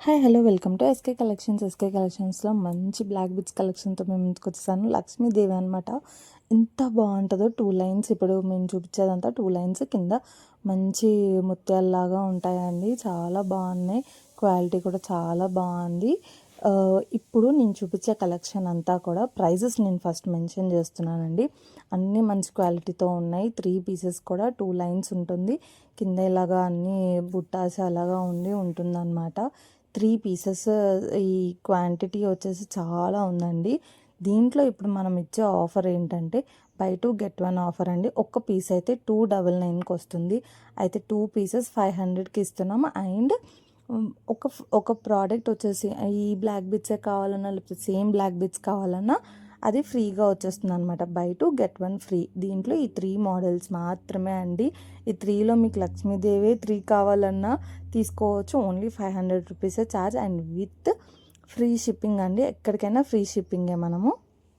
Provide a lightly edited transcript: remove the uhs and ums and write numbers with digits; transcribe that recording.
Hi hello welcome to SK collections. SK కలెక్షన్స్లో మంచి black bits కలెక్షన్తో మేము ముందుకు వచ్చేసాను. లక్ష్మీదేవి అనమాట. ఎంత బాగుంటుందో 2 లైన్స్. ఇప్పుడు మేము చూపించేదంతా 2 లైన్స్ కింద మంచి ముత్యాలలాగా ఉంటాయండి. చాలా బాగున్నాయి. క్వాలిటీ కూడా చాలా బాగుంది. ఇప్పుడు నేను చూపించే కలెక్షన్ అంతా కూడా ప్రైజెస్ నేను ఫస్ట్ మెన్షన్ చేస్తున్నానండి. అన్నీ మంచి క్వాలిటీతో ఉన్నాయి. 3 పీసెస్ కూడా 2 లైన్స్ ఉంటుంది. కింద ఇలాగా అన్నీ బుట్టాస్ అలాగా ఉంటుందన్నమాట. 3 పీసెస్. ఈ క్వాంటిటీ వచ్చేసి చాలా ఉందండి. దీంట్లో ఇప్పుడు మనం ఇచ్చే ఆఫర్ ఏంటంటే బై 2 గెట్ 1 ఆఫర్ అండి. ఒక్క పీస్ అయితే 299కి వస్తుంది. అయితే 2 పీసెస్ 500కి ఇస్తున్నాము. అండ్ ఒక ప్రోడక్ట్ వచ్చేసి ఈ బ్లాక్ బిట్సే కావాలన్నా లేకపోతే సేమ్ బ్లాక్ బిట్స్ కావాలన్నా అది ఫ్రీగా వచ్చేస్తుంది అనమాట. By 2 get 1 free. దీంట్లో ఈ 3 మోడల్స్ మాత్రమే అండి. ఈ 3లో మీకు లక్ష్మీదేవి 3 కావాలన్నా తీసుకోవచ్చు. ఓన్లీ 500 రూపీసే charge and with free shipping అండి. ఎక్కడికైనా ఫ్రీ షిప్పింగే మనము.